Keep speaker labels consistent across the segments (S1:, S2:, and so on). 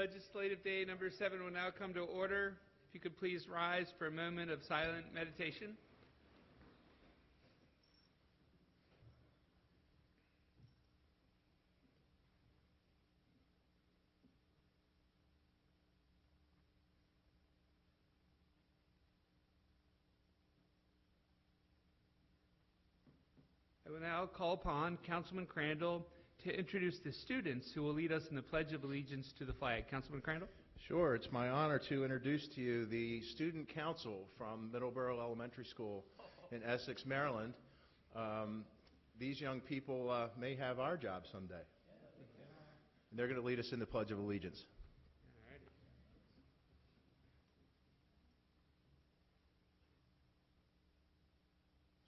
S1: Legislative Day number 7 will now come to order. If you could please rise for a moment of silent meditation. I will now call upon Councilman Crandall to introduce the students who will lead us in the Pledge of Allegiance to the flag. Councilman Crandall?
S2: Sure. It's my honor to introduce to you the Student Council from Middleborough Elementary School in Essex, Maryland. These young people may have our job someday. And they're going to lead us in the Pledge of Allegiance.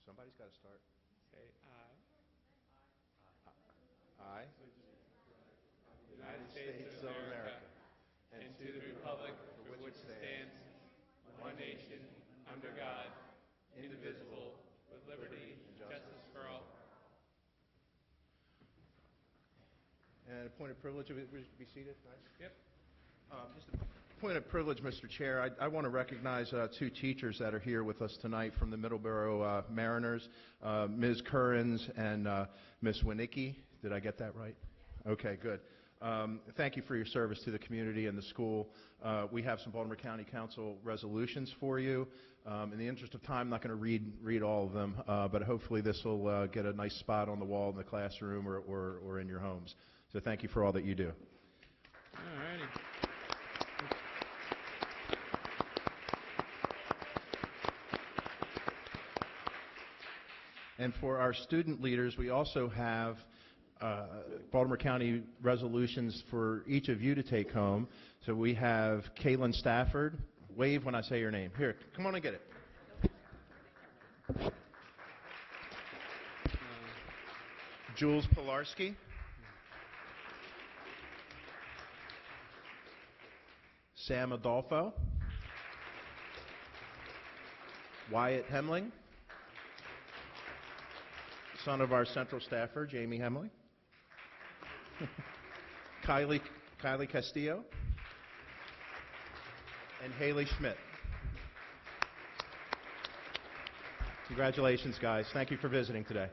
S2: Somebody's got to start.
S1: Say
S2: I.
S1: United States of America, and to the republic for which it stands, one nation, under God, indivisible, with liberty and justice for all.
S2: And a point of privilege, be seated. Nice.
S1: Yep.
S2: Just a point of privilege, Mr. Chair. I want to recognize two teachers that are here with us tonight from the Middleborough Mariners, Ms. Currens and Ms. Winicki. Did I get that right? Okay, good. Thank you for your service to the community and the school. We have some Baltimore County Council resolutions for you. In the interest of time, I'm not going to read all of them, but hopefully this will get a nice spot on the wall in the classroom or in your homes. So thank you for all that you do.
S1: All righty.
S2: And for our student leaders, we also have Baltimore County resolutions for each of you to take home. So we have Caitlin Stafford. Wave when I say your name. Here, come on and get it. Jules Pilarski. Sam Adolfo. Wyatt Hemling. Son of our central staffer, Jamie Hemling. Kylie Castillo. And Haley Schmidt. Congratulations, guys. Thank you for visiting today.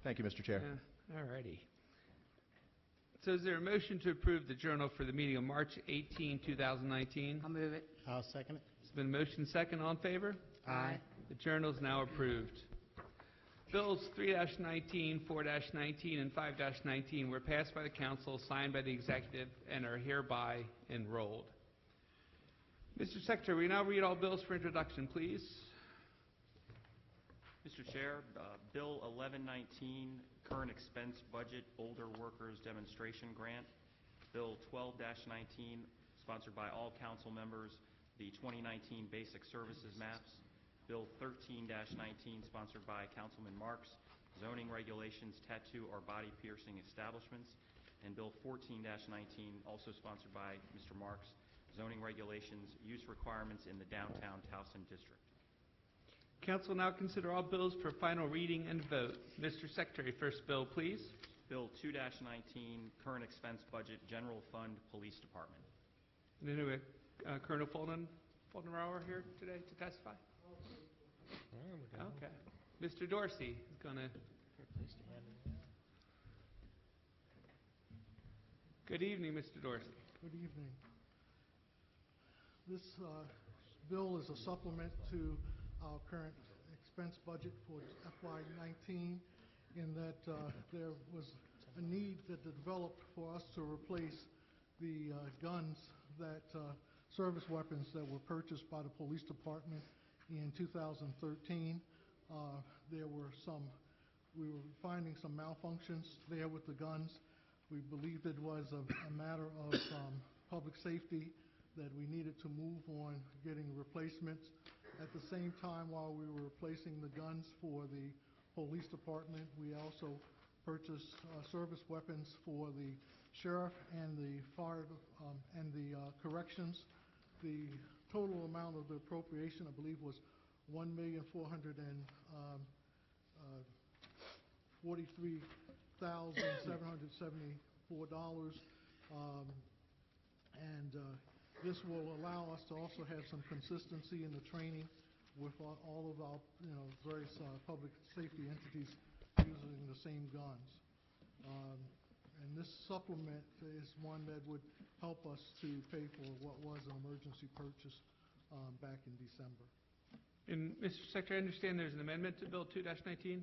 S2: Thank you, Mr. Chair.
S1: All righty. So is there a motion to approve the journal for the meeting of March 18, 2019?
S3: I'll move it.
S4: I'll second it.
S1: It's been motion second. All in favor?
S3: Aye.
S1: The journal is now approved. Bills 3-19, 4-19, and 5-19 were passed by the council, signed by the executive, and are hereby enrolled. Mr. Secretary, will you now read all bills for introduction, please?
S5: Mr. Chair, Bill 1119, Current Expense Budget Older Workers Demonstration Grant. Bill 12-19, sponsored by all council members, the 2019 Basic Services Maps. Bill 13-19, sponsored by Councilman Marks, Zoning Regulations, Tattoo or Body Piercing Establishments. And Bill 14-19, also sponsored by Mr. Marks, Zoning Regulations, Use Requirements in the Downtown Towson District.
S1: Council will now consider all bills for final reading and vote. Mr. Secretary, first bill, please.
S5: Bill 2-19, Current Expense Budget General Fund Police Department.
S1: Colonel Foldenrauer here today to testify? Okay. Mr. Dorsey is going to... Good evening, Mr. Dorsey.
S6: Good evening. This bill is a supplement to our current expense budget for FY19 in that there was a need that developed for us to replace the guns that service weapons that were purchased by the police department in 2013. We were finding some malfunctions there with the guns. We believed it was a matter of public safety that we needed to move on getting replacements. At the same time, while we were replacing the guns for the police department, we also purchased service weapons for the sheriff and the fire and the corrections. The total amount of the appropriation, I believe, was $1,400,000 $43,774. This will allow us to also have some consistency in the training with all of our, various public safety entities using the same guns. And this supplement is one that would help us to pay for what was an emergency purchase back in December.
S1: And, Mr. Secretary, I understand there's an amendment to Bill 2-19?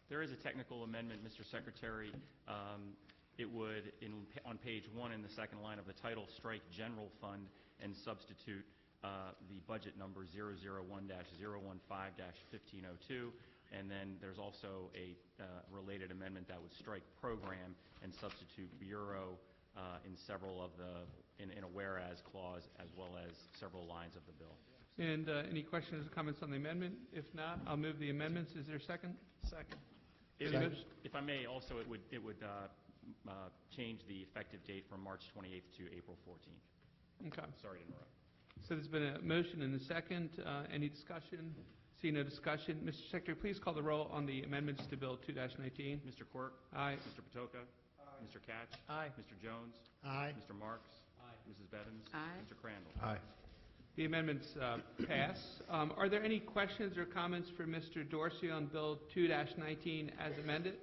S5: There is a technical amendment, Mr. Secretary. It would, on page 1 in the second line of the title, strike General Fund and substitute the budget number 001-015-1502. And then there's also a related amendment that would strike Program and substitute Bureau in several of in a whereas clause, as well as several lines of the bill.
S1: And any questions or comments on the amendment? If not, I'll move the amendments. Is there a second?
S6: Second.
S5: If I may, also, it would change the effective date from March 28th to April 14th.
S1: Okay.
S5: Sorry to interrupt.
S1: So there's been a motion and a second. Any discussion? See no discussion. Mr. Secretary, please call the roll on the amendments to Bill 2-19.
S5: Mr. Quirk?
S1: Aye.
S5: Mr. Patoka? Aye. Mr. Catch?
S6: Aye.
S5: Mr. Jones?
S6: Aye.
S5: Mr. Marks? Aye. Mrs. Bevins?
S3: Aye.
S5: Mr. Crandall?
S2: Aye.
S1: The amendments pass. Are there any questions or comments for Mr. Dorsey on Bill 2-19 as amended?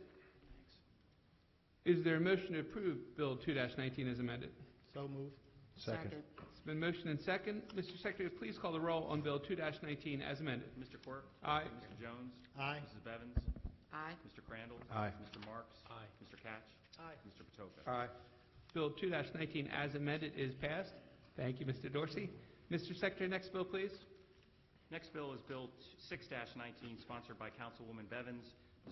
S1: Is there a motion to approve Bill 2-19 as amended?
S6: So move.
S2: Second.
S1: It's been motioned and second. Mr. Secretary, please call the roll on Bill 2-19 as amended.
S5: Mr. Quirk?
S1: Aye.
S5: Mr. Jones?
S6: Aye.
S5: Mrs. Bevins?
S3: Aye.
S5: Mr. Crandall?
S2: Aye.
S5: Mr. Marks?
S1: Aye.
S5: Mr. Catch?
S6: Aye.
S5: Mr. Patoka?
S2: Aye.
S1: Bill 2-19 as amended is passed. Thank you, Mr. Dorsey. Mr. Secretary, next bill, please.
S5: Next bill is Bill 6-19, sponsored by Councilwoman Bevins,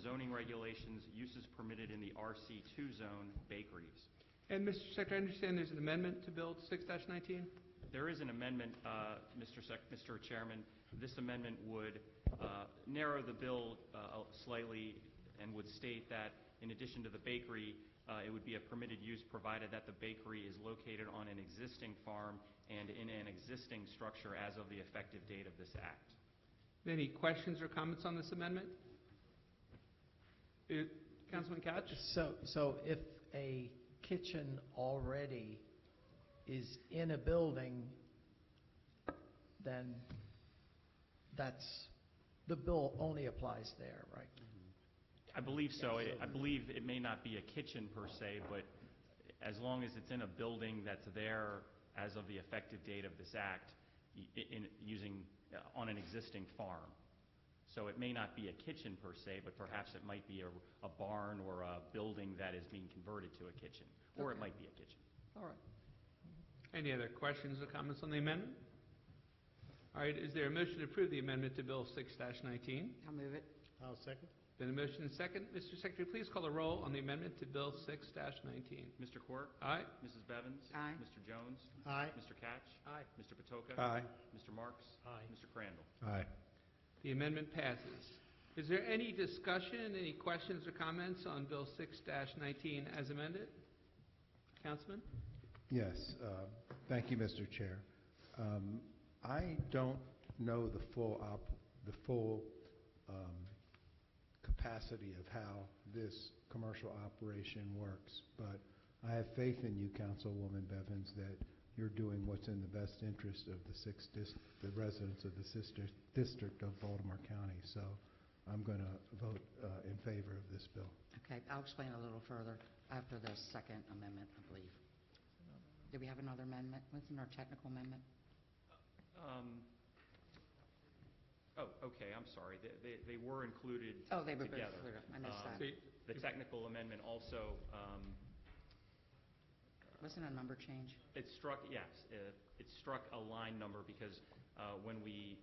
S5: zoning regulations, uses permitted in the RC2 zone, bakeries.
S1: And Mr. Secretary, I understand there's an amendment to Bill 6-19?
S5: There is an amendment, Mr. Chairman. This amendment would narrow the bill slightly and would state that in addition to the bakery, it would be a permitted use provided that the bakery is located on an existing farm and in an existing structure as of the effective date of this act.
S1: Any questions or comments on this amendment? Councilman Couch?
S4: So if a kitchen already is in a building, then the bill only applies there, right?
S5: I believe so. I believe it may not be a kitchen per se, but as long as it's in a building that's there as of the effective date of this act, on an existing farm. So it may not be a kitchen per se, but perhaps it might be a barn or a building that is being converted to a kitchen, or it
S4: Okay.
S5: might be a kitchen.
S4: All right.
S1: Any other questions or comments on the amendment? All right, is there a motion to approve the amendment to Bill 6-19?
S3: I'll move it.
S6: I'll second.
S1: Been a motion and second. Mr. Secretary, please call the roll on the amendment to Bill 6-19.
S5: Mr. Quirk?
S1: Aye.
S5: Mrs. Bevins?
S3: Aye.
S5: Mr. Jones?
S6: Aye.
S5: Mr. Catch?
S4: Aye.
S5: Mr. Patoka?
S2: Aye.
S5: Mr. Marks?
S6: Aye.
S5: Mr. Crandall?
S2: Aye.
S1: The amendment passes. Is there any discussion, any questions or comments on Bill 6-19 as amended? Councilman?
S7: Yes, thank you, Mr. Chair. I don't know the full capacity of how this commercial operation works, but I have faith in you, Councilwoman Bevins, that you're doing what's in the best interest of the residents of the district of Baltimore County. So I'm going to vote in favor of this bill.
S3: Okay, I'll explain a little further after the second amendment, I believe. Do we have another amendment? Wasn't our technical amendment?
S5: Okay, I'm sorry. They were included
S3: Oh, they were both
S5: together.
S3: included. I missed that.
S5: The technical amendment also,
S3: Wasn't a number change?
S5: it struck a line number because when we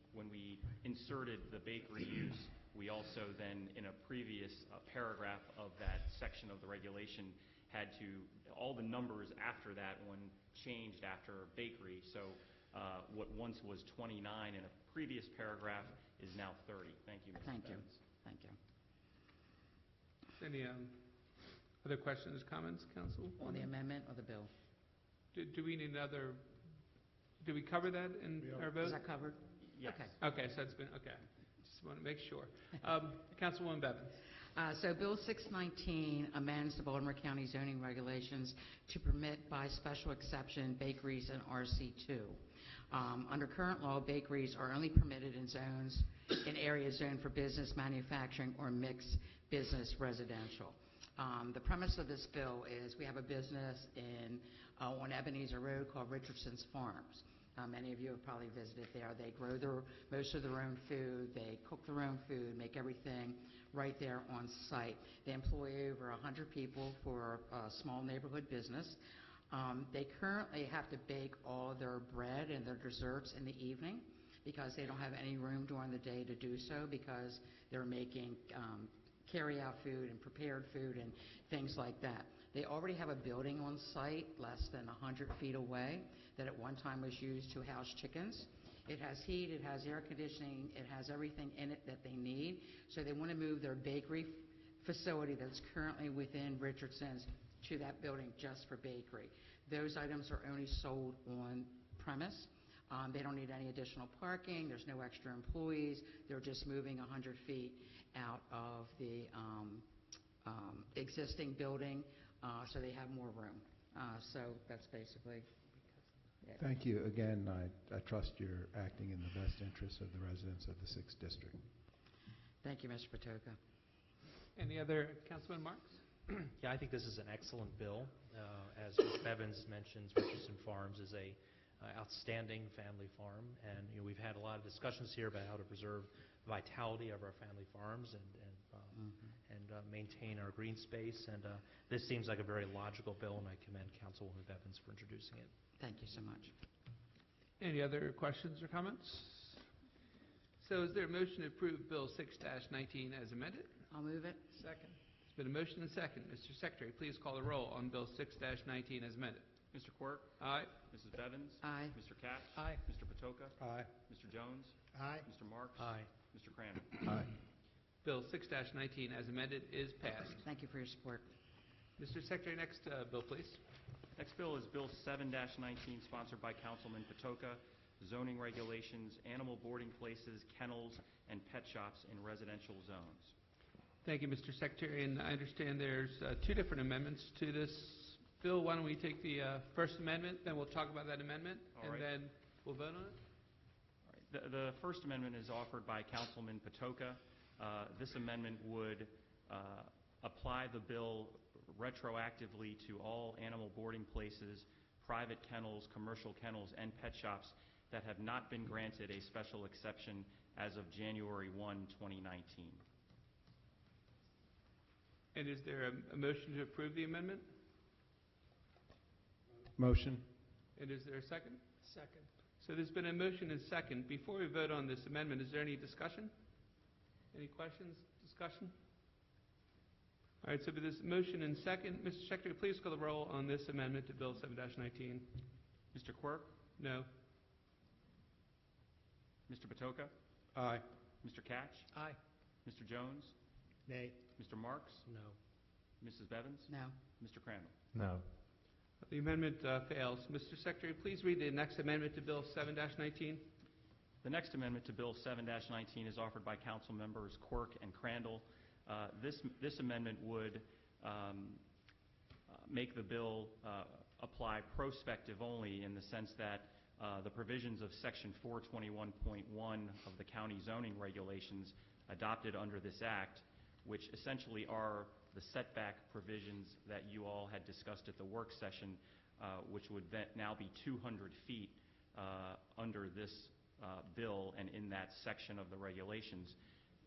S5: inserted the bakery use, we also then, in a previous paragraph of that section of the regulation, had to, all the numbers after that one changed after bakery. So what once was 29 in a previous paragraph is now 30. Thank you, Mrs.
S3: Thank you.
S5: Bevins.
S3: Thank you.
S1: Any other questions, comments, Council?
S3: On the amendment or the bill?
S1: Do we need another, do we cover that in our vote?
S3: Is that covered?
S5: Yes.
S3: Okay.
S1: Okay, so it's been, okay. Just want to make sure. Councilwoman Bevins.
S3: So Bill 619 amends the Baltimore County zoning regulations to permit by special exception bakeries in RC2. Under current law, bakeries are only permitted in areas zoned for business, manufacturing, or mixed business residential. The premise of this bill is we have a business on Ebenezer Road called Richardson's Farms. Many of you have probably visited there. They grow most of their own food. They cook their own food, make everything right there on site. They employ over 100 people for a small neighborhood business. They currently have to bake all their bread and their desserts in the evening because they don't have any room during the day to do so because they're making carry-out food and prepared food and things like that. They already have a building on site less than 100 feet away that at one time was used to house chickens. It has heat, it has air conditioning, it has everything in it that they need. So they want to move their bakery facility that's currently within Richardson's to that building just for bakery. Those items are only sold on premise. They don't need any additional parking. There's no extra employees. They're just moving 100 feet out of the existing building so they have more room. So that's basically it.
S7: Thank you. Again, I trust you're acting in the best interests of the residents of the 6th District.
S3: Thank you, Mr. Patoka.
S1: Any other Councilman Marks?
S8: Yeah, I think this is an excellent bill. As Ms. Bevins mentions, Richardson Farms is a outstanding family farm, and we've had a lot of discussions here about how to preserve the vitality of our family farms and maintain our green space. And this seems like a very logical bill, and I commend Councilwoman Bevins for introducing it.
S3: Thank you so much.
S1: Any other questions or comments? So is there a motion to approve Bill 6-19 as amended?
S3: I'll move it.
S4: Second.
S1: It's been a motion and second. Mr. Secretary, please call the roll on Bill 6-19 as amended.
S5: Mr. Quirk?
S1: Aye.
S5: Mrs. Bevins?
S3: Aye.
S5: Mr. Katz?
S4: Aye.
S5: Mr. Patoka?
S7: Aye.
S5: Mr. Jones?
S6: Aye.
S5: Mr. Marks?
S8: Aye.
S5: Mr. Crandall?
S7: Aye.
S1: Bill 6-19 as amended is passed.
S3: Thank you for your support.
S1: Mr. Secretary, next bill, please.
S5: Next bill is Bill 7-19, sponsored by Councilman Patoka, zoning regulations, animal boarding places, kennels, and pet shops in residential zones.
S1: Thank you, Mr. Secretary. And I understand there's two different amendments to this bill. Why don't we take the first amendment, then we'll talk about that amendment,
S5: All right.
S1: then we'll vote on it?
S5: All right. The first amendment is offered by Councilman Patoka. This amendment would apply the bill retroactively to all animal boarding places, private kennels, commercial kennels, and pet shops that have not been granted a special exception as of January 1, 2019.
S1: And is there a motion to approve the amendment?
S7: Motion.
S1: And is there a second?
S4: Second.
S1: So there's been a motion and second. Before we vote on this amendment, is there any discussion? Any questions, discussion? All right, so with this motion and second, Mr. Secretary, please call the roll on this amendment to Bill 7-19.
S5: Mr. Quirk?
S1: No.
S5: Mr. Patoka?
S7: Aye.
S5: Mr. Katz?
S4: Aye.
S5: Mr. Jones?
S6: Nay.
S5: Mr. Marks?
S8: No.
S5: Mrs. Bevins?
S3: No.
S5: Mr. Crandall?
S7: No.
S1: The amendment fails. Mr. Secretary, please read the next amendment to Bill 7-19.
S5: The next amendment to Bill 7-19 is offered by Council Members Quirk and Crandall. This amendment would make the bill apply prospective only in the sense that the provisions of Section 421.1 of the county zoning regulations adopted under this act, which essentially are the setback provisions that you all had discussed at the work session, which would now be 200 feet under this bill and in that section of the regulations.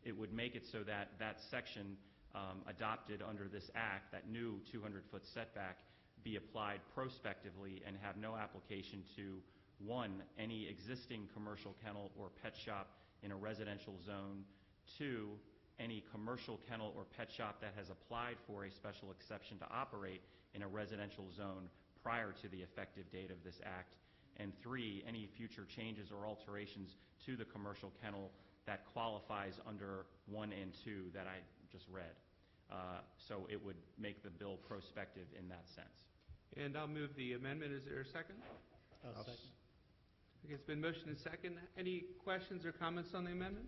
S5: It would make it so that that section adopted under this act, that new 200-foot setback, be applied prospectively and have no application to, one, any existing commercial kennel or pet shop in a residential zone, two, any commercial kennel or pet shop that has applied for a special exception to operate in a residential zone prior to the effective date of this act, and three, any future changes or alterations to the commercial kennel that qualifies under 1 and 2 that I just read. So it would make the bill prospective in that sense.
S1: And I'll move the amendment. Is there a second?
S6: Second.
S1: Okay, it's been motioned and second. Any questions or comments on the amendment?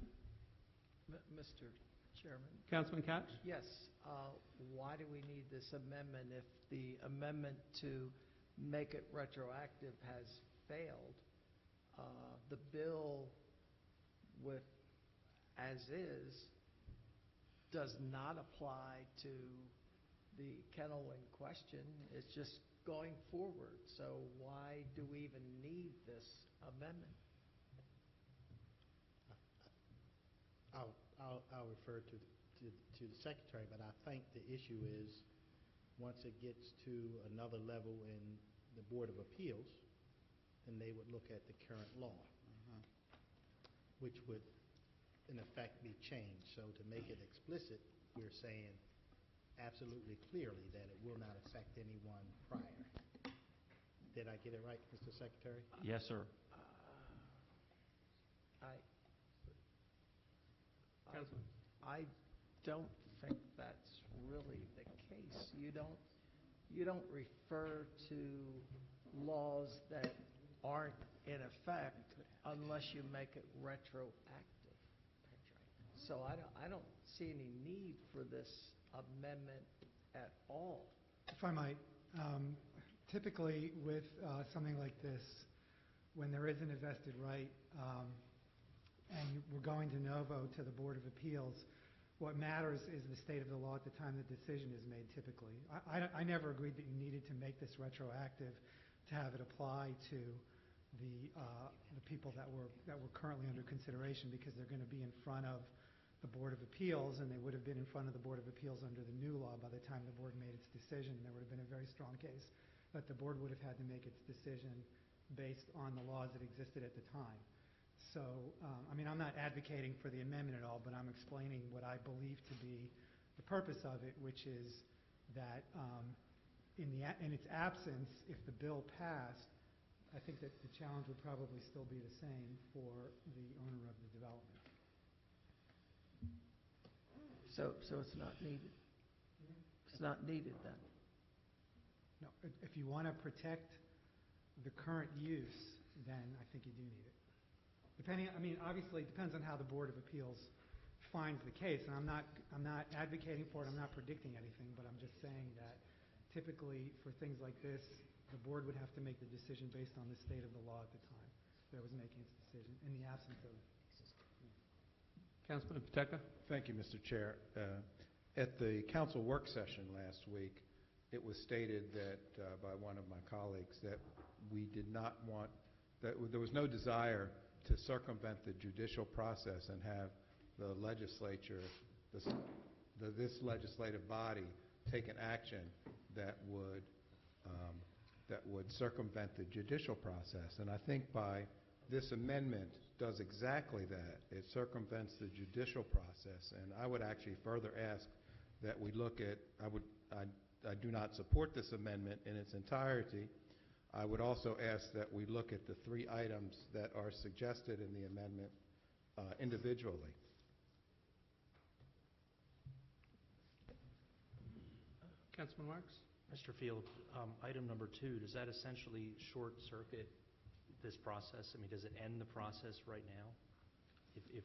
S4: Mr. Chairman,
S1: Councilman Couch?
S4: yes, why do we need this amendment if the amendment to make it retroactive has failed? The bill with as is does not apply to the kennel in question. It's just going forward. So why do we even need this amendment?
S9: I'll refer to the secretary, but I think the issue is, once it gets to another level in the Board of Appeals, then they would look at the current law, which would, in effect, be changed. So to make it explicit, we're saying absolutely clearly that it will not affect anyone prior. Did I get it right, Mr. Secretary?
S5: Yes, sir.
S1: Councilman?
S4: I don't think that's really the case. You don't refer to laws that aren't in effect unless you make it retroactive. So I don't see any need for this amendment at all.
S10: If I might, typically with something like this, when there isn't a vested right, and we're going de novo to the Board of Appeals, what matters is the state of the law at the time the decision is made, typically. I never agreed that you needed to make this retroactive to have it apply to the people that were currently under consideration, because they're going to be in front of the Board of Appeals, and they would have been in front of the Board of Appeals under the new law by the time the board made its decision. There would have been a very strong case that the board would have had to make its decision based on the laws that existed at the time. So, I mean, I'm not advocating for the amendment at all, but I'm explaining what I believe to be the purpose of it, which is that in its absence, if the bill passed, I think that the challenge would probably still be the same for the owner of the development.
S4: So it's not needed? It's not needed then?
S10: No, if you want to protect the current use, then I think you do need it. Obviously, it depends on how the Board of Appeals finds the case, and I'm not advocating for it. I'm not predicting anything, but I'm just saying that typically for things like this, the board would have to make the decision based on the state of the law at the time that was making its decision, in the absence of.
S1: Councilman Pacheco?
S2: Thank you, Mr. Chair. At the council work session last week, it was stated that by one of my colleagues that we did not want, that there was no desire to circumvent the judicial process and have the legislature, this legislative body, take an action that would circumvent the judicial process. And I think by this amendment does exactly that. It circumvents the judicial process. And I would actually further ask that we look at, I do not support this amendment in its entirety. I would also ask that we look at the 3 items that are suggested in the amendment individually.
S1: Councilman Marks?
S8: Mr. Field, item number 2, does that essentially short-circuit this process? I mean, does it end the process right now, if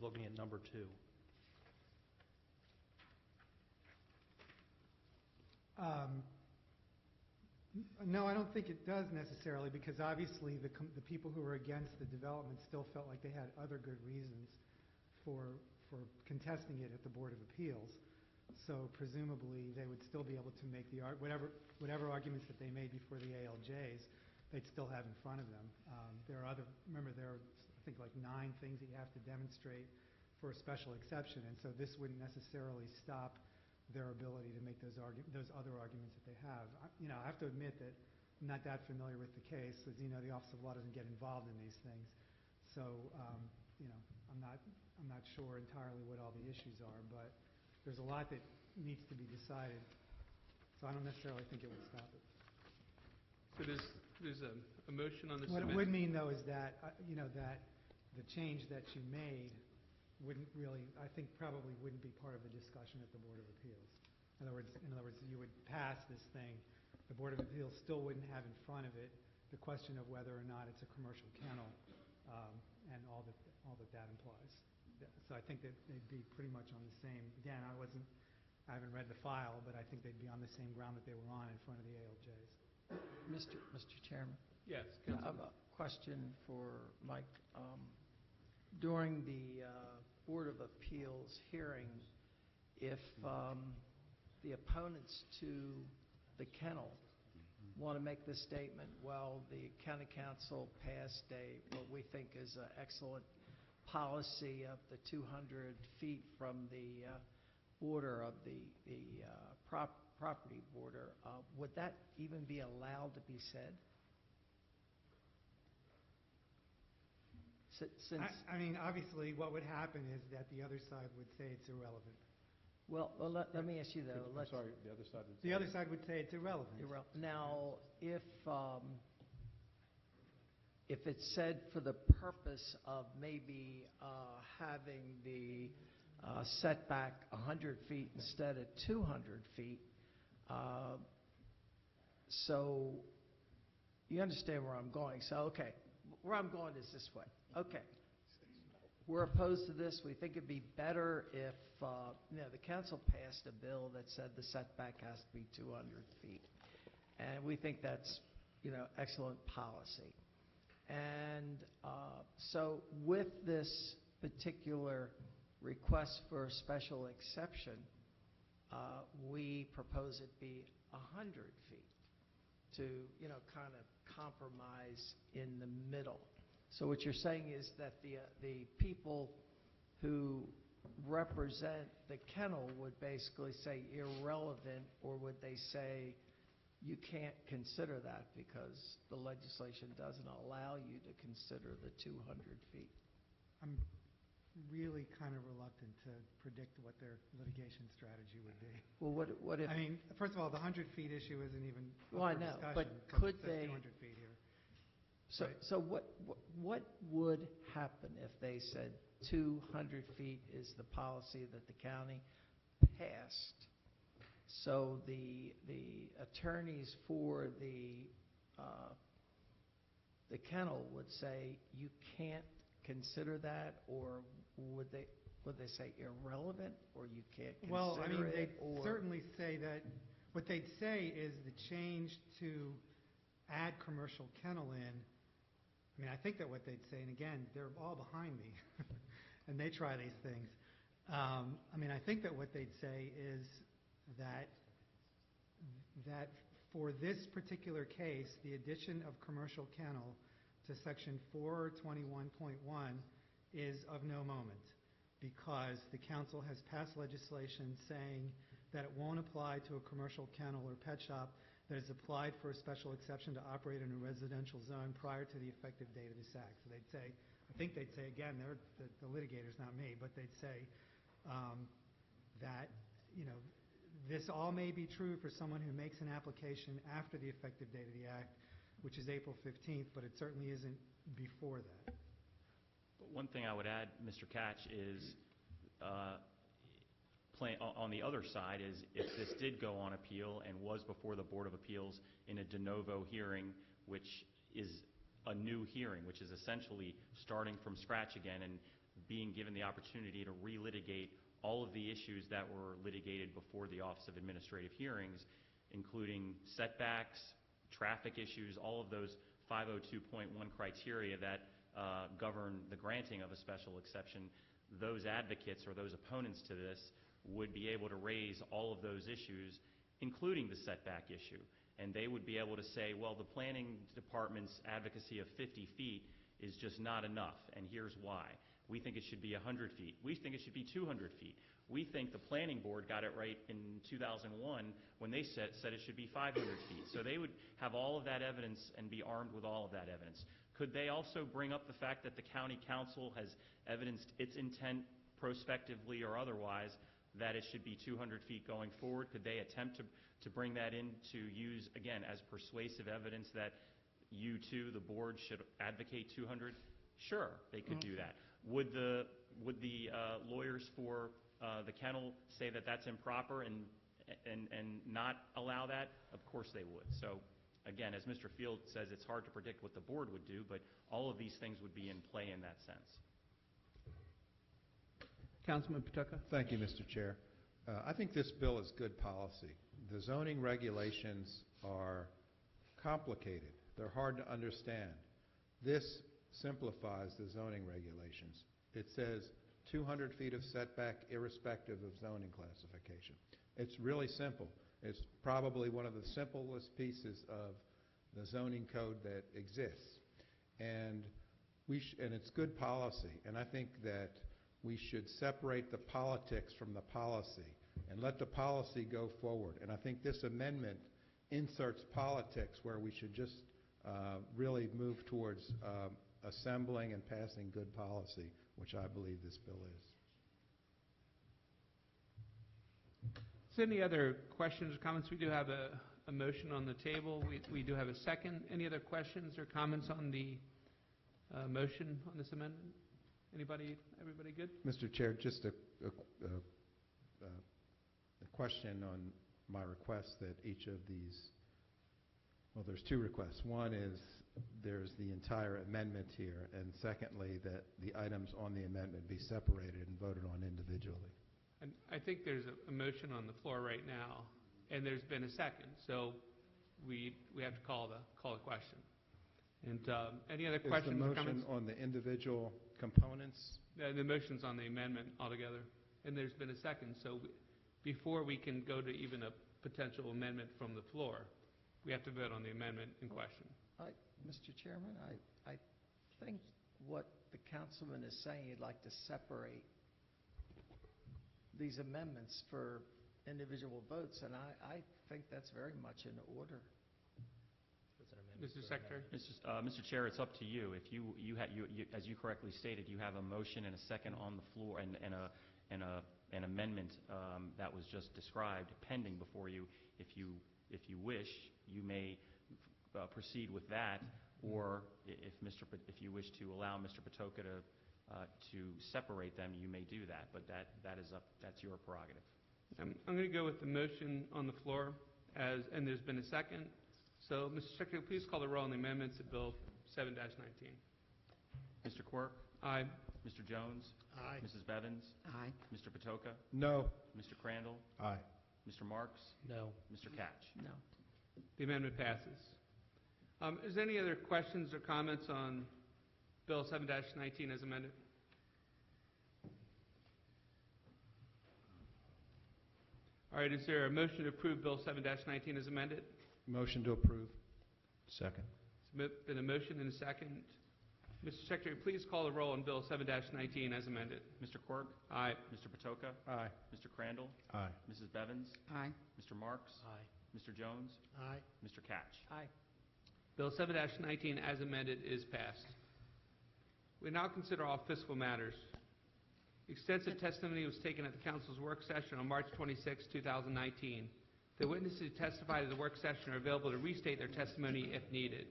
S8: looking at number 2?
S10: No, I don't think it does necessarily, because obviously the people who were against the development still felt like they had other good reasons for contesting it at the Board of Appeals. So presumably they would still be able to make the whatever arguments that they made before the ALJs, they'd still have in front of them. There are remember there are I think like 9 things that you have to demonstrate for a special exception, and so this wouldn't necessarily stop their ability to make those other arguments that they have. I have to admit that I'm not that familiar with the case. As you know, the Office of Law doesn't get involved in these things. So, I'm not sure entirely what all the issues are, but there's a lot that needs to be decided. So I don't necessarily think it would stop it.
S1: So there's a motion on this
S10: What it
S1: amendment.
S10: would mean, though, is that, that the change that you made wouldn't really, I think probably wouldn't be part of the discussion at the Board of Appeals. In other words, you would pass this thing. The Board of Appeals still wouldn't have in front of it the question of whether or not it's a commercial kennel, and all that implies. So I think that they'd be pretty much on the same, again, I haven't read the file, but I think they'd be on the same ground that they were on in front of the ALJs.
S4: Mr. Chairman,
S1: Yes,
S4: I have
S1: Councilman.
S4: a question for Mike. During the Board of Appeals hearing, if the opponents to the kennel want to make the statement, well, the county council passed what we think is an excellent policy of the 200 feet from the border of the property border, would that even be allowed to be said? Since,
S10: I mean, obviously, what would happen is that the other side would say it's irrelevant.
S4: well, let me ask you though.
S2: I'm
S4: let's-
S2: sorry, the other side of
S10: The other side would say it's irrelevant.
S4: Now, if it's said for the purpose of maybe having the setback 100 feet instead of 200 feet, so you understand where I'm going. So, okay, where I'm going is this way. Okay. We're opposed to this. We think it'd be better if, the council passed a bill that said the setback has to be 200 feet. And we think that's, excellent policy. And so with this particular request for a special exception, we propose it be 100 feet to, kind of compromise in the middle. So what you're saying is that the people who represent the kennel would basically say irrelevant, or would they say you can't consider that because the legislation doesn't allow you to consider the 200 feet?
S10: I'm really kind of reluctant to predict what their litigation strategy would be.
S4: Well, what if?
S10: I mean, first of all, the 100 feet issue isn't even
S4: Well, I
S10: up for
S4: know,
S10: discussion.
S4: but
S10: 'cause
S4: could
S10: it says
S4: they-
S10: 200 feet here.
S4: So,
S10: Right.
S4: so what would happen if they said 200 feet is the policy that the county passed? So the attorneys for the kennel would say you can't consider that, or would they say irrelevant, or you can't consider
S10: Well, I mean,
S4: it,
S10: they'd
S4: or
S10: certainly say that, what they'd say is the change to add commercial kennel in. I mean, I think that what they'd say, and again, they're all behind me, and they try these things. I mean, I think that what they'd say is that for this particular case, the addition of commercial kennel to section 421.1 is of no moment, because the council has passed legislation saying that it won't apply to a commercial kennel or pet shop that has applied for a special exception to operate in a residential zone prior to the effective date of this act. So they'd say, I think they'd say, again, they're the litigators, not me, but they'd say that, this all may be true for someone who makes an application after the effective date of the act, which is April 15th, but it certainly isn't before that.
S5: One thing I would add, Mr. Catch, is on the other side is if this did go on appeal and was before the Board of Appeals in a de novo hearing, which is a new hearing, which is essentially starting from scratch again and being given the opportunity to relitigate all of the issues that were litigated before the Office of Administrative Hearings, including setbacks, traffic issues, all of those 502.1 criteria that govern the granting of a special exception, those advocates or those opponents to this would be able to raise all of those issues, including the setback issue. And they would be able to say, well, the planning department's advocacy of 50 feet is just not enough, and here's why. We think it should be 100 feet. We think it should be 200 feet. We think the planning board got it right in 2001 when they said it should be 500 feet. So they would have all of that evidence and be armed with all of that evidence. Could they also bring up the fact that the county council has evidenced its intent prospectively or otherwise that it should be 200 feet going forward? Could they attempt to bring that in to use, again, as persuasive evidence that you too, the board, should advocate 200? Sure, they could do that. Would the lawyers for the kennel say that that's improper and not allow that? Of course they would. So again, as Mr. Field says, it's hard to predict what the board would do, but all of these things would be in play in that sense.
S1: Councilman Patoka.
S7: Thank you, Mr. Chair. I think this bill is good policy. The zoning regulations are complicated. They're hard to understand. This simplifies the zoning regulations. It says 200 feet of setback irrespective of zoning classification. It's really simple. It's probably one of the simplest pieces of the zoning code that exists. And it's good policy. And I think that we should separate the politics from the policy and let the policy go forward. And I think this amendment inserts politics where we should just really move towards assembling and passing good policy, which I believe this bill is.
S1: Is there any other questions or comments? We do have a motion on the table. We do have a second. Any other questions or comments on the motion on this amendment? Anybody? Everybody good?
S7: Mr. Chair, just a question on my request that each of these, well, there's two requests. One is there's the entire amendment here, and secondly, that the items on the amendment be separated and voted on individually.
S1: And I think there's a motion on the floor right now, and there's been a second, so we have to call the question. And any other questions or comments?
S7: Is the motion on the individual components?
S1: The motion's on the amendment altogether, and there's been a second. So before we can go to even a potential amendment from the floor, we have to vote on the amendment in question.
S4: Mr. Chairman, I think what the councilman is saying, he'd like to separate these amendments for individual votes, and I think that's very much in order.
S1: Mr. Secretary?
S5: Mr. Chair, it's up to you. If you as you correctly stated, you have a motion and a second on the floor and an amendment that was just described pending before you. If you wish, you may proceed with that, or if you wish to allow Mr. Patoka to separate them, you may do that. But that's your prerogative.
S1: I'm going to go with the motion on the floor, and there's been a second. So, Mr. Secretary, please call the roll on the amendments to Bill 7-19.
S5: Mr. Quirk?
S1: Aye.
S5: Mr. Jones?
S9: Aye.
S5: Mrs. Bevins?
S3: Aye.
S5: Mr. Patoka?
S7: No.
S5: Mr. Crandall?
S7: Aye.
S5: Mr. Marks?
S8: No.
S5: Mr. Catch?
S3: No.
S1: The amendment passes. Is there any other questions or comments on Bill 7-19 as amended? All right, is there a motion to approve Bill 7-19 as amended?
S7: Motion to approve. Second.
S1: There's been a motion and a second. Mr. Secretary, please call the roll on Bill 7-19 as amended.
S5: Mr. Quirk?
S1: Aye.
S5: Mr. Patoka?
S7: Aye.
S5: Mr. Crandall?
S7: Aye.
S5: Mrs. Bevins?
S3: Aye.
S5: Mr. Marks?
S8: Aye.
S5: Mr. Jones?
S9: Aye.
S5: Mr. Catch?
S4: Aye.
S1: Bill 7-19 as amended is passed. We now consider all fiscal matters. Extensive testimony was taken at the Council's work session on March 26, 2019. The witnesses who testified at the work session are available to restate their testimony if needed.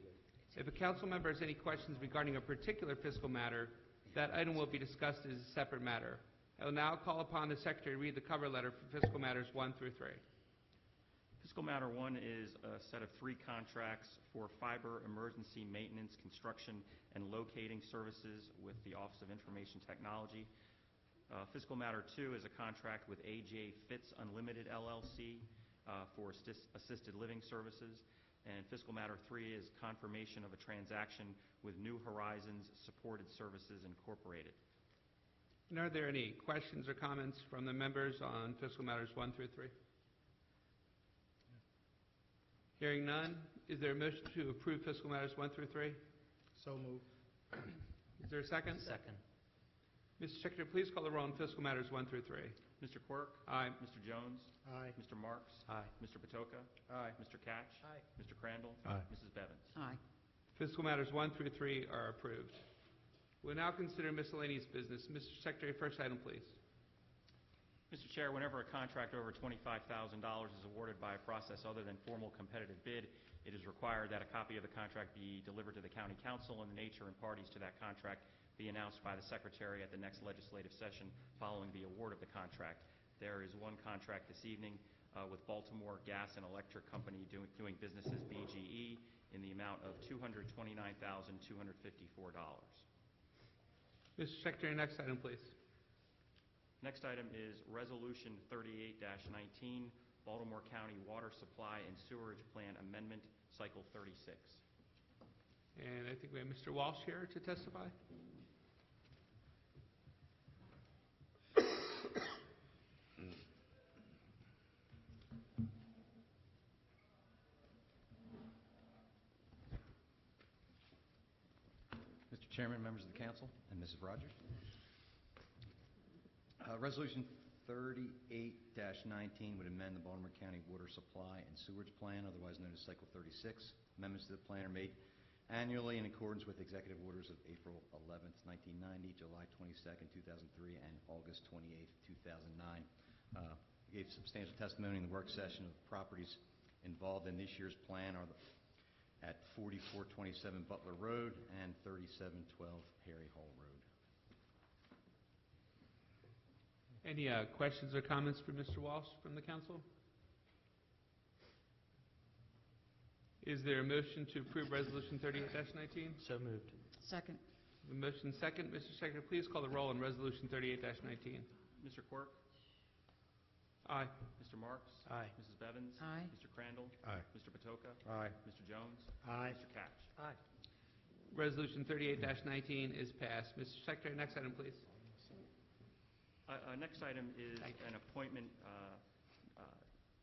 S1: If a council member has any questions regarding a particular fiscal matter, that item will be discussed as a separate matter. I will now call upon the Secretary to read the cover letter for fiscal matters 1 through 3.
S5: Fiscal Matter 1 is a set of 3 contracts for fiber emergency maintenance, construction, and locating services with the Office of Information Technology. Fiscal Matter 2 is a contract with A.J. Fitz Unlimited, LLC for assisted living services. And Fiscal Matter 3 is confirmation of a transaction with New Horizons Supported Services, Incorporated.
S1: And are there any questions or comments from the members on fiscal matters 1 through 3? Hearing none, is there a motion to approve fiscal matters 1 through 3?
S9: So moved.
S1: Is there a second?
S8: Second.
S1: Mr. Secretary, please call the roll on fiscal matters 1 through 3.
S5: Mr. Quirk?
S1: Aye.
S5: Mr. Jones?
S9: Aye.
S5: Mr. Marks?
S8: Aye.
S5: Mr. Patoka?
S7: Aye.
S5: Mr. Catch?
S4: Aye.
S5: Mr. Crandall?
S7: Aye.
S5: Mrs. Bevins?
S3: Aye.
S1: Fiscal matters 1 through 3 are approved. We'll now consider miscellaneous business. Mr. Secretary, first item, please.
S5: Mr. Chair, whenever a contract over $25,000 is awarded by a process other than formal competitive bid, it is required that a copy of the contract be delivered to the County Council and the nature and parties to that contract be announced by the Secretary at the next legislative session following the award of the contract. There is one contract this evening with Baltimore Gas and Electric Company doing business as BGE in the amount of $229,254.
S1: Mr. Secretary, next item, please.
S5: Next item is Resolution 38-19, Baltimore County Water Supply and Sewerage Plan Amendment, Cycle 36.
S1: And I think we have Mr. Walsh here to testify.
S11: Mr. Chairman, members of the council, and Mrs. Rogers. Resolution 38-19 would amend the Baltimore County Water Supply and Sewerage Plan, otherwise known as Cycle 36. Amendments to the plan are made annually in accordance with executive orders of April 11th, 1990, July 22nd, 2003, and August 28th, 2009. Gave substantial testimony in the work session of the properties involved in this year's plan are at 4427 Butler Road and 3712 Harry Hall Road.
S1: Any questions or comments for Mr. Walsh from the council? Is there a motion to approve Resolution 38-19?
S8: So moved.
S3: Second.
S1: The motion second. Mr. Secretary, please call the roll on Resolution 38-19.
S5: Mr. Quirk?
S1: Aye.
S5: Mr. Marks?
S8: Aye.
S5: Mrs. Bevins?
S3: Aye.
S5: Mr. Crandall?
S7: Aye.
S5: Mr. Patoka?
S7: Aye.
S5: Mr. Jones?
S9: Aye.
S5: Mr. Catch?
S4: Aye.
S1: Resolution 38-19 is passed. Mr. Secretary, next item, please.
S5: Next item is an appointment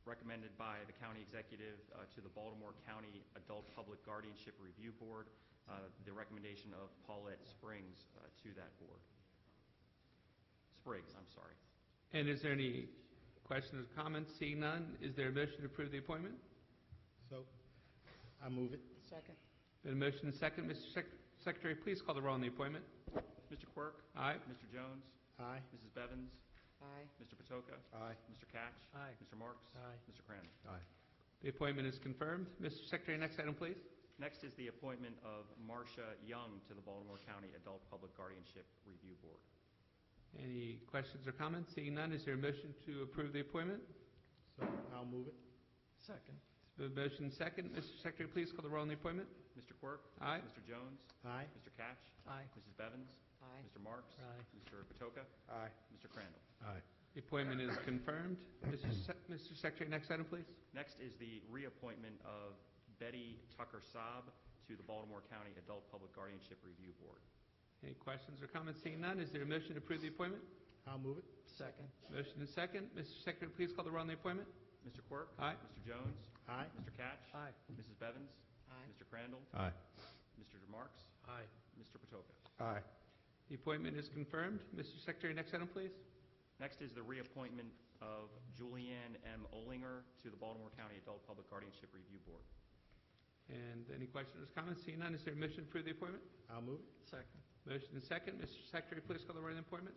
S5: recommended by the county executive to the Baltimore County Adult Public Guardianship Review Board, the recommendation of Paulette Spriggs to that board. Spriggs, I'm sorry.
S1: And is there any questions or comments? Seeing none, is there a motion to approve the appointment?
S9: So, I move it.
S3: Second.
S1: Been a motion and second. Mr. Secretary, please call the roll on the appointment.
S5: Mr. Quirk?
S1: Aye.
S5: Mr. Jones?
S9: Aye.
S5: Mrs. Bevins?
S3: Aye.
S5: Mr. Patoka?
S7: Aye.
S5: Mr. Catch?
S4: Aye.
S5: Mr. Marks?
S8: Aye.
S5: Mr. Crandall?
S7: Aye.
S1: The appointment is confirmed. Mr. Secretary, next item, please.
S5: Next is the appointment of Marcia Young to the Baltimore County Adult Public Guardianship Review Board.
S1: Any questions or comments? Seeing none, is there a motion to approve the appointment?
S9: So, I'll move it.
S4: Second.
S1: It's been a motion and second. Mr. Secretary, please call the roll on the appointment.
S5: Mr. Quirk?
S1: Aye.
S5: Mr. Jones?
S9: Aye.
S5: Mr. Catch?
S4: Aye.
S5: Mrs. Bevins?
S3: Aye.
S5: Mr. Marks?
S8: Aye.
S5: Mr. Patoka?
S7: Aye.
S5: Mr. Crandall?
S7: Aye.
S1: The appointment is confirmed. Mr. Secretary, next item, please.
S5: Next is the reappointment of Betty Tucker Saab to the Baltimore County Adult Public Guardianship Review Board.
S1: Any questions or comments? Seeing none, is there a motion to approve the appointment?
S9: I'll move it.
S4: Second.
S1: Motion and second. Mr. Secretary, please call the roll on the appointment.
S5: Mr. Quirk?
S1: Aye.
S5: Mr. Jones?
S9: Aye.
S5: Mr. Catch?
S4: Aye.
S5: Mrs. Bevins?
S3: Aye.
S5: Mr. Crandall?
S7: Aye.
S5: Mr. Marks?
S8: Aye.
S5: Mr. Patoka?
S7: Aye.
S1: The appointment is confirmed. Mr. Secretary, next item, please.
S5: Next is the reappointment of Julianne M. Olinger to the Baltimore County Adult Public Guardianship Review Board.
S1: And any questions or comments? Seeing none, is there a motion to approve the appointment?
S9: I'll move it.
S4: Second.
S1: Motion and second. Mr. Secretary, please call the roll on the appointment.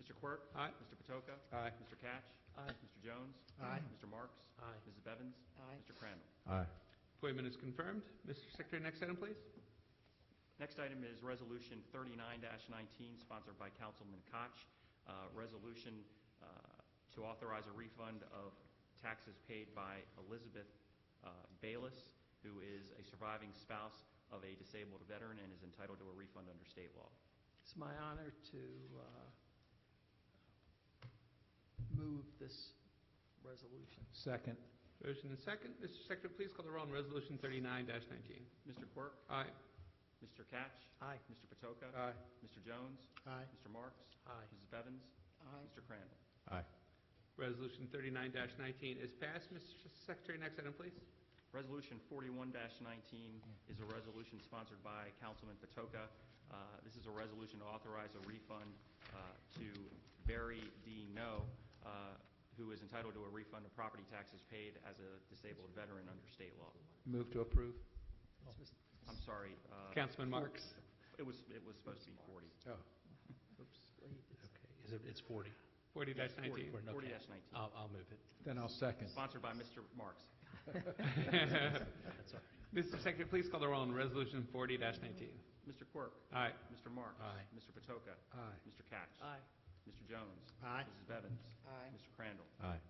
S5: Mr. Quirk?
S1: Aye.
S5: Mr. Patoka?
S7: Aye.
S5: Mr. Catch?
S4: Aye.
S5: Mr. Jones?
S9: Aye.
S5: Mr. Marks?
S8: Aye.
S5: Mrs. Bevins?
S3: Aye.
S5: Mr. Crandall?
S7: Aye.
S1: Appointment is confirmed. Mr. Secretary, next item, please.
S5: Next item is Resolution 39-19, sponsored by Councilman Koch. Resolution to authorize a refund of taxes paid by Elizabeth Bayless, who is a surviving spouse of a disabled veteran and is entitled to a refund under state law.
S4: It's my honor to move this resolution.
S7: Second.
S1: Motion and second. Mr. Secretary, please call the roll on Resolution 39-19.
S5: Mr. Quirk?
S1: Aye.
S5: Mr. Catch?
S4: Aye.
S5: Mr. Patoka?
S7: Aye.
S5: Mr. Jones?
S9: Aye.
S5: Mr. Marks?
S8: Aye.
S5: Mrs. Bevins?
S3: Aye.
S5: Mr. Crandall?
S7: Aye.
S1: Resolution 39-19 is passed. Mr. Secretary, next item, please.
S5: Resolution 41-19 is a resolution sponsored by Councilman Patoka. This is a resolution to authorize a refund to Barry D. No, who is entitled to a refund of property taxes paid as a disabled veteran under state law.
S7: Move to approve.
S5: I'm sorry.
S1: Councilman Marks.
S5: It was supposed to be 40.
S7: Oh.
S4: Oops.
S8: Okay, it's 40.
S1: 40-19.
S5: 40-19.
S8: I'll move it.
S7: Then I'll second.
S5: Sponsored by Mr. Marks.
S8: That's all right.
S1: Mr. Secretary, please call the roll on Resolution 40-19.
S5: Mr. Quirk?
S1: Aye.
S5: Mr. Marks?
S8: Aye.
S5: Mr. Patoka?
S7: Aye.
S5: Mr. Catch?
S4: Aye.
S5: Mr. Jones?
S9: Aye.
S5: Mrs. Bevins?
S3: Aye.
S5: Mr. Crandall?
S7: Aye.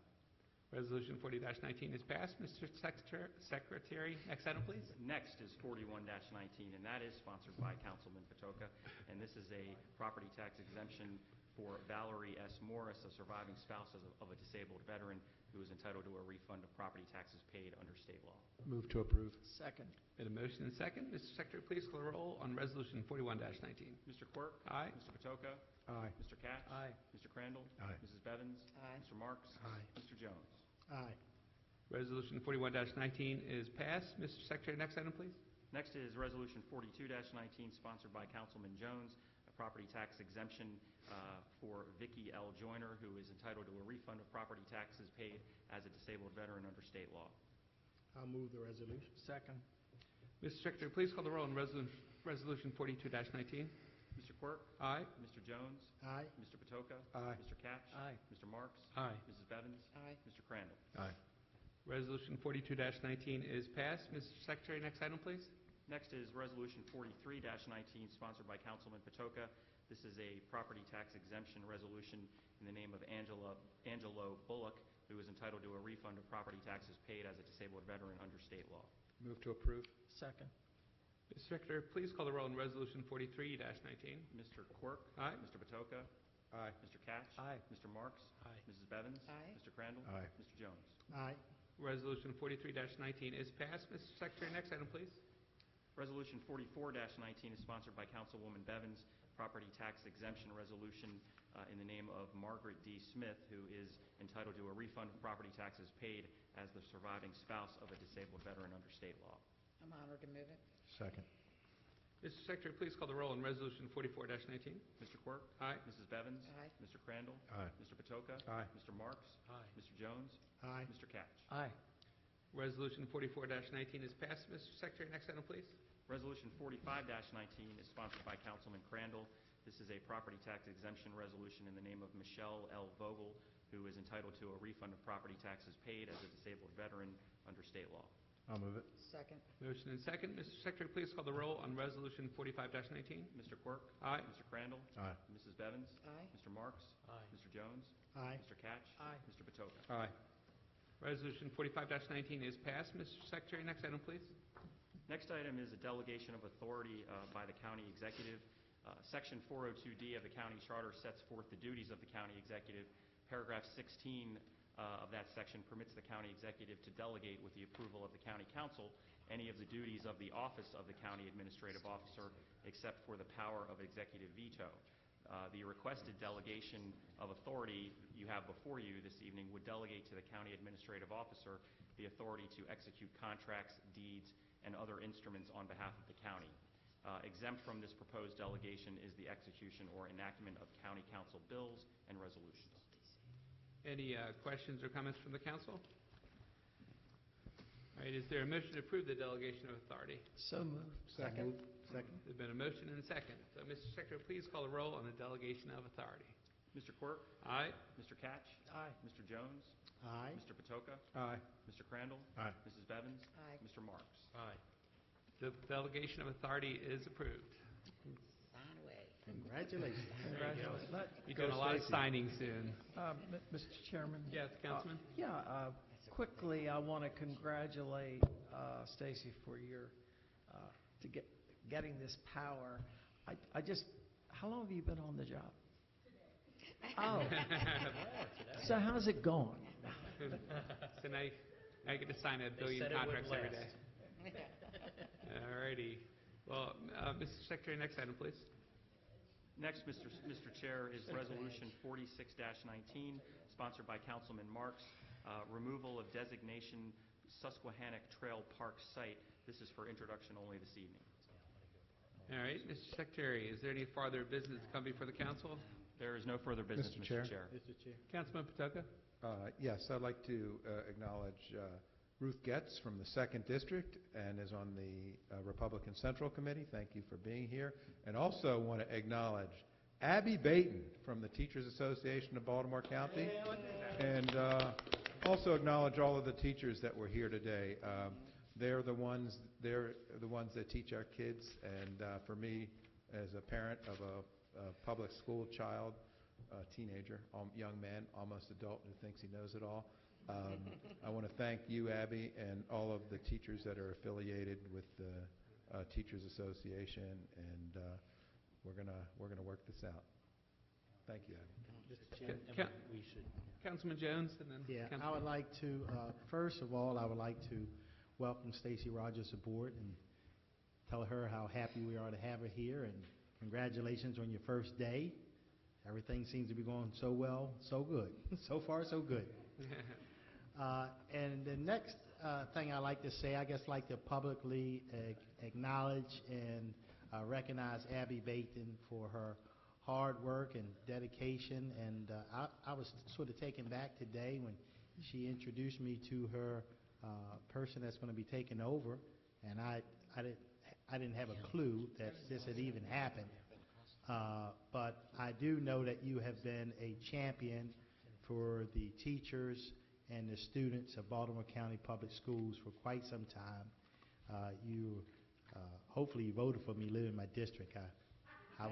S1: Resolution 40-19 is passed. Mr. Secretary, next item, please.
S5: Next is 41-19, and that is sponsored by Councilman Patoka, and this is a property tax exemption for Valerie S. Morris, a surviving spouse of a disabled veteran who is entitled to a refund of property taxes paid under state law.
S7: Move to approve.
S4: Second.
S1: Been a motion and second. Mr. Secretary, please call the roll on Resolution 41-19.
S5: Mr. Quirk?
S1: Aye.
S5: Mr. Patoka?
S7: Aye.
S5: Mr. Katz?
S4: Aye.
S5: Mr. Crandall?
S7: Aye.
S5: Mrs. Bevins?
S3: Aye.
S5: Mr. Marks?
S7: Aye.
S5: Mr. Jones?
S9: Aye.
S1: Resolution 41-19 is passed. Mr. Secretary, next item, please.
S5: Next is Resolution 42-19, sponsored by Councilman Jones, a property tax exemption for Vicky L. Joyner, who is entitled to a refund of property taxes paid as a disabled veteran under state law.
S9: I'll move the resolution.
S4: Second.
S1: Mr. Secretary, please call the roll on Resolution 42-19.
S5: Mr. Quirk?
S1: Aye.
S5: Mr. Jones?
S9: Aye.
S5: Mr. Patoka?
S7: Aye.
S5: Mr. Katz?
S4: Aye.
S5: Mr. Marks?
S8: Aye.
S5: Mrs. Bevins?
S3: Aye.
S5: Mr. Crandall?
S7: Aye.
S1: Resolution 42-19 is passed. Mr. Secretary, next item, please.
S5: Next is Resolution 43-19, sponsored by Councilman Patoka. This is a property tax exemption resolution in the name of Angelo Bullock, who is entitled to a refund of property taxes paid as a disabled veteran under state law.
S7: Move to approve.
S4: Second.
S1: Mr. Secretary, please call the roll on Resolution 43-19.
S5: Mr. Quirk?
S1: Aye.
S5: Mr. Patoka?
S7: Aye.
S5: Mr. Katz?
S4: Aye.
S5: Mr. Marks?
S8: Aye.
S5: Mrs. Bevins?
S3: Aye.
S5: Mr. Crandall?
S7: Aye.
S5: Mr. Jones?
S9: Aye.
S1: Resolution 43-19 is passed. Mr. Secretary, next item, please.
S5: Resolution 44-19 is sponsored by Councilwoman Bevins, property tax exemption resolution in the name of Margaret D. Smith, who is entitled to a refund of property taxes paid as the surviving spouse of a disabled veteran under state law.
S3: I'm honored to move it.
S7: Second.
S1: Mr. Secretary, please call the roll on Resolution 44-19.
S5: Mr. Quirk?
S1: Aye.
S5: Mrs. Bevins?
S3: Aye.
S5: Mr. Crandall?
S7: Aye.
S5: Mr. Patoka?
S7: Aye.
S5: Mr. Marks?
S8: Aye.
S5: Mr. Jones?
S9: Aye.
S5: Mr. Katz?
S4: Aye.
S1: Resolution 44-19 is passed. Mr. Secretary, next item, please.
S5: Resolution 45-19 is sponsored by Councilman Crandall. This is a property tax exemption resolution in the name of Michelle L. Vogel, who is entitled to a refund of property taxes paid as a disabled veteran under state law.
S7: I'll move it.
S3: Second.
S1: Motion and second. Mr. Secretary, please call the roll on Resolution 45-19.
S5: Mr. Quirk?
S1: Aye.
S5: Mr. Crandall?
S7: Aye.
S5: Mrs. Bevins?
S3: Aye.
S5: Mr. Marks?
S8: Aye.
S5: Mr. Jones?
S9: Aye.
S5: Mr. Katz?
S4: Aye.
S5: Mr. Patoka?
S7: Aye.
S1: Resolution 45-19 is passed. Mr. Secretary, next item, please.
S5: Next item is a delegation of authority by the county executive. Section 402D of the county charter sets forth the duties of the county executive. Paragraph 16 of that section permits the county executive to delegate with the approval of the county council any of the duties of the office of the county administrative officer except for the power of executive veto. The requested delegation of authority you have before you this evening would delegate to the county administrative officer the authority to execute contracts, deeds, and other instruments on behalf of the county. Exempt from this proposed delegation is the execution or enactment of county council bills and resolutions.
S1: Any questions or comments from the council? All right, is there a motion to approve the delegation of authority?
S4: So moved.
S9: Second. Second.
S1: There's been a motion and a second. So, Mr. Secretary, please call the roll on the delegation of authority.
S5: Mr. Quirk?
S1: Aye.
S5: Mr. Katz?
S4: Aye.
S5: Mr. Jones?
S9: Aye.
S5: Mr. Patoka?
S7: Aye.
S5: Mr. Crandall?
S7: Aye.
S5: Mrs. Bevins?
S3: Aye.
S5: Mr. Marks?
S8: Aye.
S1: The delegation of authority is approved.
S3: Sign away.
S9: Congratulations.
S4: Congratulations.
S1: You're doing a lot of signing soon.
S4: Mr. Chairman?
S1: Yes, Councilman?
S4: Quickly, I want to congratulate Stacy for your, getting this power. How long have you been on the job? Oh. So how's it going?
S1: So now you get to sign a
S8: They
S1: billion
S8: said it would
S1: contracts every day.
S8: last.
S1: All righty. Well, Mr. Secretary, next item, please.
S5: Next, Mr. Chair, is Resolution 46-19, sponsored by Councilman Marks, removal of designation Susquehannock Trail Park site. This is for introduction only this evening.
S1: All right, Mr. Secretary, is there any farther business to come before the council?
S5: There is no further business,
S7: Mr.
S5: Mr.
S7: Chair.
S5: Chair.
S9: Mr. Chair.
S1: Councilman Patoka?
S7: Yes, I'd like to acknowledge Ruth Getz from the 2nd District and is on the Republican Central Committee. Thank you for being here. And also want to acknowledge Abby Baton from the Teachers Association of Baltimore County. And also acknowledge all of the teachers that were here today. They're the ones that teach our kids. And for me, as a parent of a public school child, teenager, young man, almost adult, who thinks he knows it all. I want to thank you, Abby, and all of the teachers that are affiliated with the Teachers Association, and we're gonna work this out. Thank you, Abby.
S8: Mr. Chairman,
S1: Ca-
S8: and we should...
S1: Councilman Jones, and then
S9: Yeah, I
S1: Councilman...
S9: would like to, first of all, I would like to welcome Stacy Rogers aboard and tell her how happy we are to have her here, and congratulations on your first day. Everything seems to be going so well, so good. So far, so good. And the next thing I like to say, I guess like to publicly acknowledge and recognize Abby Baton for her hard work and dedication. And I was sort of taken back today when she introduced me to her person that's going to be taking over, and I didn't have a clue that this had even happened. But I do know that you have been a champion for the teachers and the students of Baltimore County Public Schools for quite some time. Hopefully you voted for me living in my district. I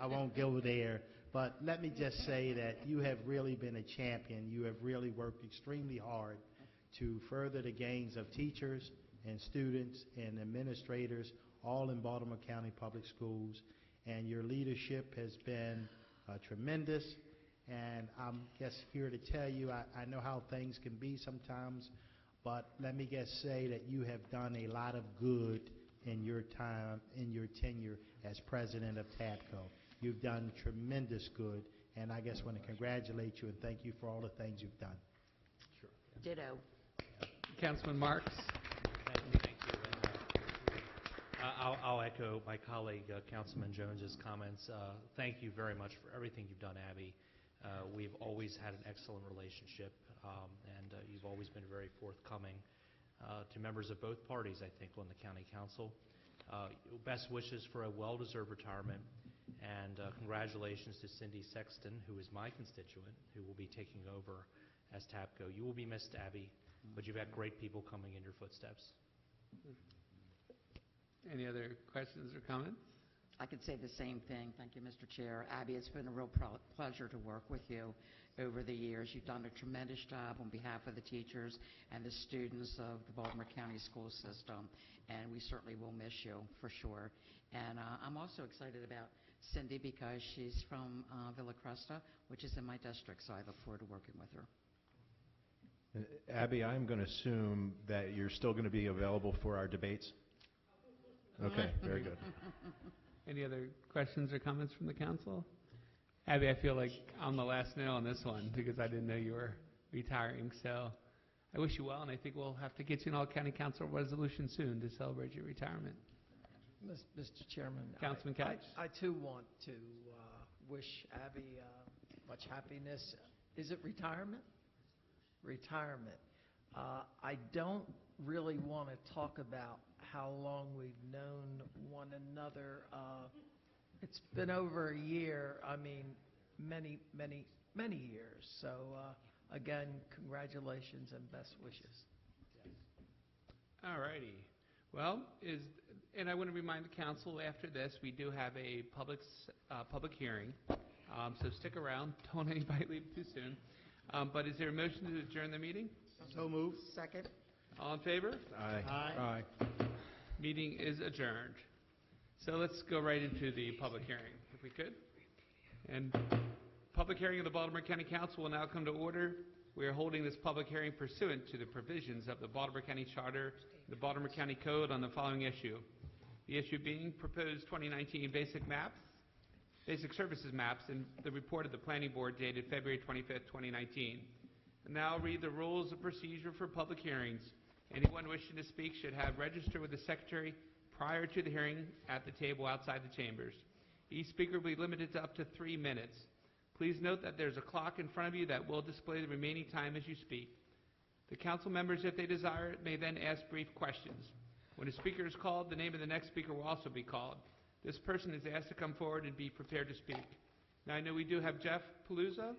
S9: won't go there. But let me just say that you have really been a champion. You have really worked extremely hard to further the gains of teachers and students and administrators all in Baltimore County Public Schools. And your leadership has been tremendous. And I'm just here to tell you, I know how things can be sometimes, but let me just say that you have done a lot of good in your time, in your tenure as president of TAPCO. You've done tremendous good, and I just want to congratulate you and thank you for all the things you've done.
S3: Ditto.
S1: Councilman Marks.
S8: Thank you. And, I'll echo my colleague, Councilman Jones's comments. Thank you very much for everything you've done, Abby. We've always had an excellent relationship, and you've always been very forthcoming to members of both parties, I think, on the county council. Best wishes for a well-deserved retirement, and congratulations to Cindy Sexton, who is my constituent, who will be taking over as TAPCO. You will be missed, Abby, but you've had great people coming in your footsteps.
S1: Any other questions or comments?
S3: I could say the same thing. Thank you, Mr. Chair. Abby, it's been a real pleasure to work with you over the years. You've done a tremendous job on behalf of the teachers and the students of the Baltimore County school system, and we certainly will miss you for sure. And I'm also excited about Cindy because she's from Villa Cresta, which is in my district, so I look forward to working with her.
S2: Abby, I'm going to assume that you're still going to be available for our debates? Okay, very good.
S1: Any other questions or comments from the council? Abby, I feel like I'm the last nail on this one because I didn't know you were retiring. So I wish you well, and I think we'll have to get you an all-county council resolution soon to celebrate your retirement.
S4: Mr. Chairman,
S1: Councilman Couch?
S4: I too want to wish Abby much happiness. Is it retirement? Retirement. I don't really want to talk about how long we've known one another. It's been over a year. I mean, many, many, many years. So, again, congratulations and best wishes.
S1: All righty. Well, and I want to remind the council after this, we do have a public hearing. So stick around. Don't anybody leave too soon. But is there a motion to adjourn the meeting?
S9: So moved.
S3: Second.
S1: All in favor?
S2: Aye.
S1: Meeting is adjourned. So let's go right into the public hearing, if we could. And public hearing of the Baltimore County Council will now come to order. We are holding this public hearing pursuant to the provisions of the Baltimore County Charter, the Baltimore County Code on the following issue. The issue being proposed 2019 basic services maps, and the report of the Planning Board dated February 25th, 2019. And now I'll read the rules of procedure for public hearings. Anyone wishing to speak should have registered with the Secretary prior to the hearing at the table outside the chambers. Each speaker will be limited to up to 3 minutes. Please note that there's a clock in front of you that will display the remaining time as you speak. The council members, if they desire it, may then ask brief questions. When a speaker is called, the name of the next speaker will also be called. This person is asked to come forward and be prepared to speak. Now, I know we do have Jeff Palooza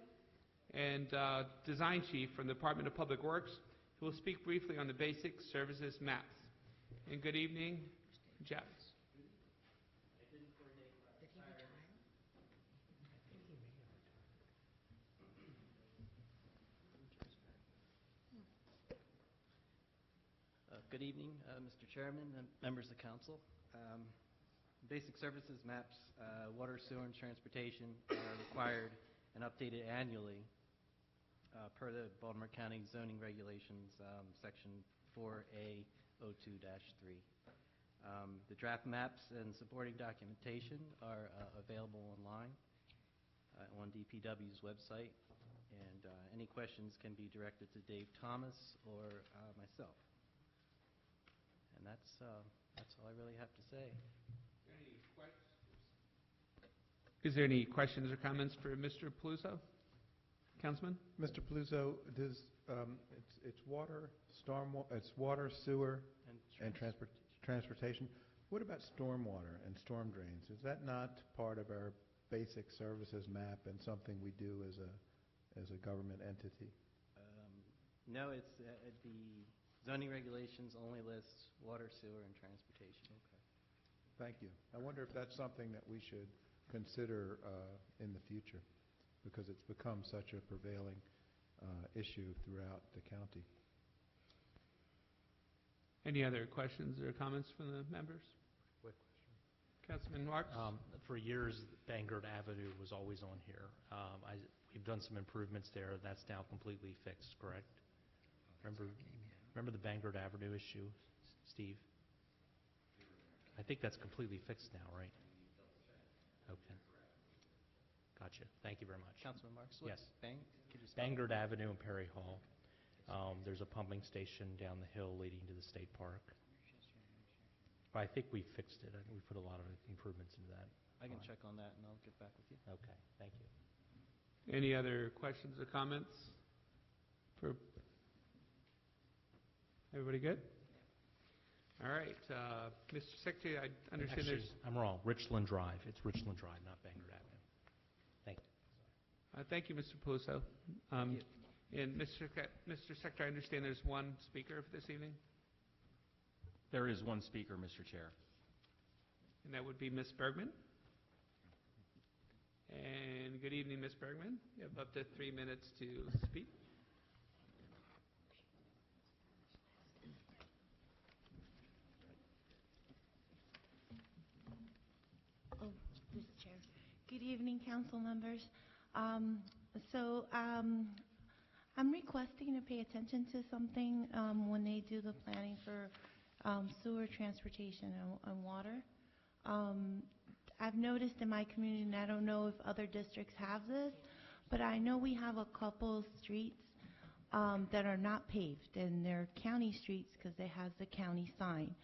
S1: and Design Chief from the Department of Public Works, who will speak briefly on the basic services maps. And good evening, Jeff.
S12: Good evening, Mr. Chairman and members of council. Basic services maps, water, sewer, and transportation are required and updated annually per the Baltimore County zoning regulations, section 4A02-3. The draft maps and supporting documentation are available online on DPW's website, and any questions can be directed to Dave Thomas or myself. And that's all I really have to say.
S1: Is there any questions or comments for Mr. Paluzzo? Councilman?
S7: Mr. Paluzzo, does, it's water, it's water, sewer, and transportation. What about stormwater and storm drains? Is that not part of our basic services map and something we do as a government entity?
S12: No, it's the zoning regulations only lists water, sewer, and transportation.
S7: Okay. Thank you. I wonder if that's something that we should consider in the future, because it's become such a prevailing issue throughout the county.
S1: Any other questions or comments from the members?
S8: Quick question.
S1: Councilman Marks?
S8: For years, Bangor Avenue was always on here. We've done some improvements there. That's now completely fixed, correct? Remember the Bangor Avenue issue, Steve? I think that's completely fixed now, right? Okay. Gotcha. Thank you very much.
S12: Councilman Marks?
S8: Yes.
S12: Could you spell it?
S8: Bangor Avenue and Perry Hall. There's a pumping station down the hill leading to the state park. But I think we fixed it. I think we put a lot of improvements into that.
S12: I can check on that, and I'll get back with you.
S8: Okay. Thank you.
S1: Any other questions or comments? For everybody good? All right. Mr. Secretary, I understand
S8: Actually,
S1: there's...
S8: I'm wrong. Richland Drive. It's Richland Drive, not Bangor Avenue. Thank you.
S1: Thank you, Mr. Peluso.
S12: Thank you.
S1: And Mr. Secretary, I understand there's one speaker for this evening,
S5: There is one speaker, Mr. Chair.
S1: and that would be Ms. Bergman. And good evening, Ms. Bergman. You have up to 3 minutes to speak.
S13: Oh, Mr. Chair. Good evening, council members. I'm requesting to pay attention to something when they do the planning for sewer, transportation, and water. I've noticed in my community, and I don't know if other districts have this, but I know we have a couple streets that are not paved, and they're county streets because they have the county sign.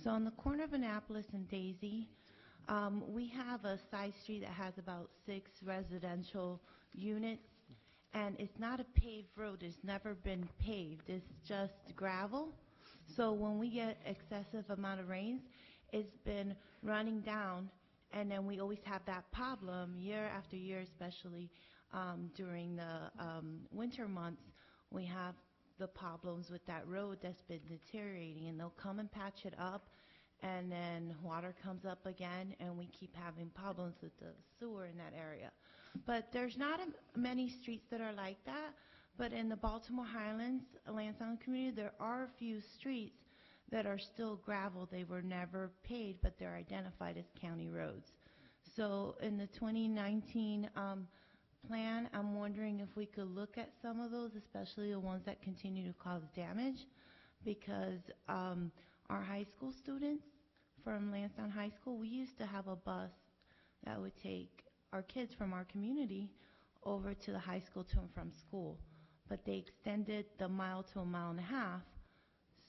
S13: So on the corner of Annapolis and Daisy, we have a side street that has about 6 residential units, and it's not a paved road. It's never been paved. It's just gravel. So when we get excessive amount of rains, it's been running down, and then we always have that problem year after year, especially during the winter months. We have the problems with that road that's been deteriorating, and they'll come and patch it up, and then water comes up again, and we keep having problems with the sewer in that area. But there's not many streets that are like that, but in the Baltimore Highlands, Lansdowne community, there are a few streets that are still gravel. They were never paved, but they're identified as county roads. So in the 2019 plan, I'm wondering if we could look at some of those, especially the ones that continue to cause damage, because our high school students from Lansdowne High School, we used to have a bus that would take our kids from our community over to the high school to and from school. But they extended the mile to 1.5 miles,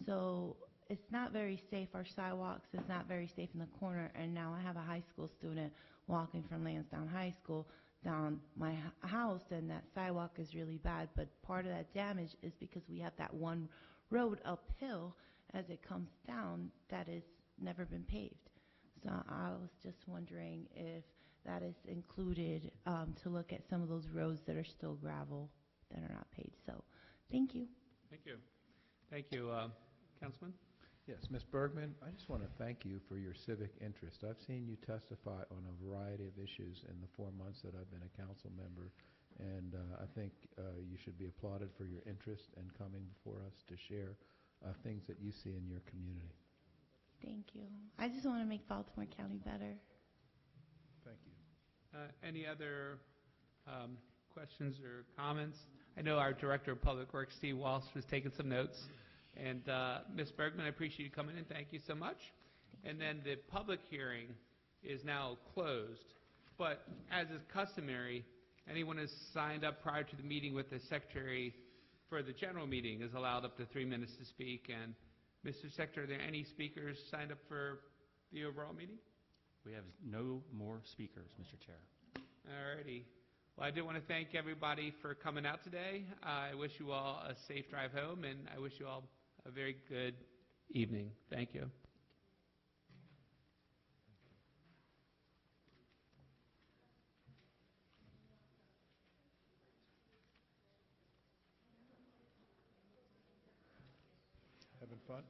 S13: so it's not very safe. Our sidewalks is not very safe in the corner, and now I have a high school student walking from Lansdowne High School down my house, and that sidewalk is really bad. But part of that damage is because we have that one road uphill as it comes down that has never been paved. So I was just wondering if that is included to look at some of those roads that are still gravel that are not paved. So thank you.
S1: Thank you. Thank you. Councilman?
S7: Yes, Ms. Bergman, I just want to thank you for your civic interest. I've seen you testify on a variety of issues in the 4 months that I've been a council member, and I think you should be applauded for your interest in coming before us to share things that you see in your community.
S13: Thank you. I just want to make Baltimore County better.
S7: Thank you.
S1: Any other questions or comments? I know our Director of Public Works, Steve Walsh, was taking some notes. And Ms. Bergman, I appreciate you coming in. Thank you so much. And then the public hearing is now closed. But as is customary, anyone who's signed up prior to the meeting with the Secretary for the general meeting is allowed up to 3 minutes to speak. And Mr. Secretary, are there any speakers signed up for the overall meeting?
S5: We have no more speakers, Mr. Chair.
S1: All righty. Well, I do want to thank everybody for coming out today. I wish you all a safe drive home, and I wish you all a very good evening. Thank you.
S2: Having fun?